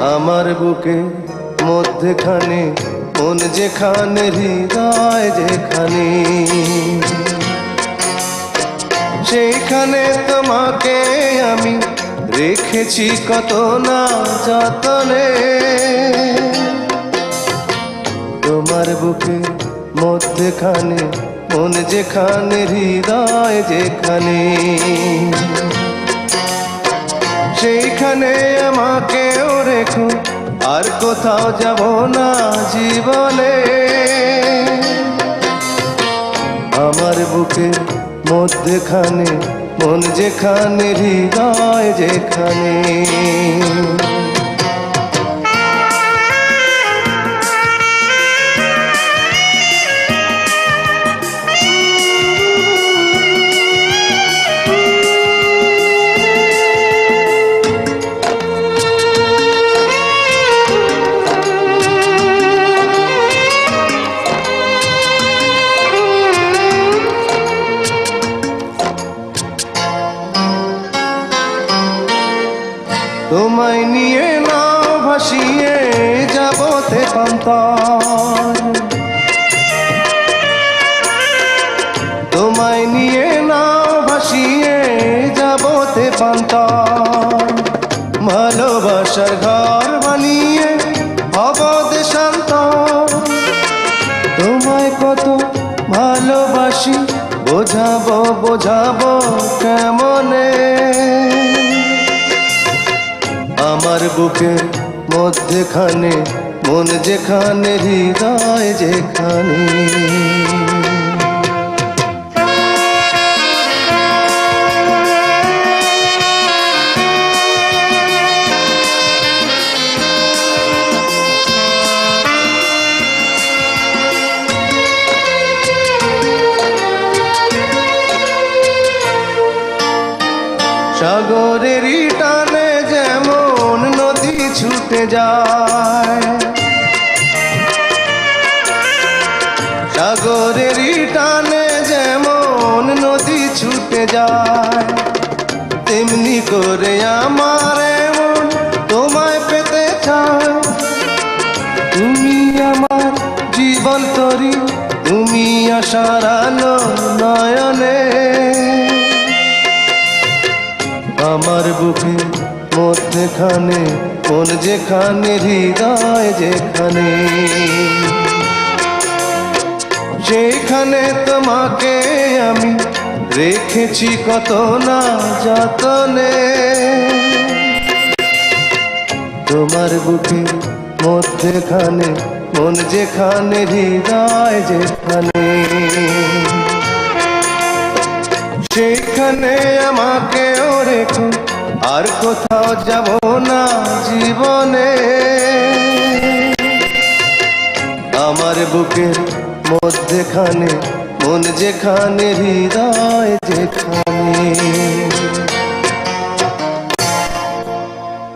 আমার বুকে মধ্যখানে মন যেখানে হৃদয় যেখানে, সেইখানে তোমাকে আমি রেখেছি কত না যতনে। তোমার বুকে মধ্যখানে মন যেখানে হৃদয় যেখানে, সেইখানে আমাকেও রেখো, আর কোথাও যাব না জীবনে। আমার বুকে মধ্যখানে মন যেখানে হৃদয় যেখানে। তোমায় নিয়ে নাও ভাসিয়ে যাব তেপান্তর, তোমায় নিয়ে নাও ভাসিয়ে যাব তেপান্তর। ভালোবাসার ঘর বানিয়ে হব দেশান্তর। তোমায় কত ভালোবাসি বোঝাবো বোঝাবো কেমনে। আমার বুকের মধ্যখানে মন যেখানে হৃদয় যেখানে। সাগরেরই টানে যেমন নদী ছুটে যায়, সাগরেরই টানে যেমন নদী ছুটে যায়, তেমনি করে আমার মন তোমায় পেতে চায়। তুমি আমার জীবন তরি, তুমি আশার আলো নয়নে। আমার বুকে মধ্যখানে মন যেখানে হৃদয় যেখানে, সেখানে তোমাকে আমি রেখেছি কত না যতনে। তোমার বুকে মধ্যখানে মন যেখানে হৃদয় যেখানে, সেখানে আমাকেও রেখো, আর কোথাও যাব না জীবনে। আমার বুকের মধ্যখানে মন যেখানে হৃদয় যেখানে।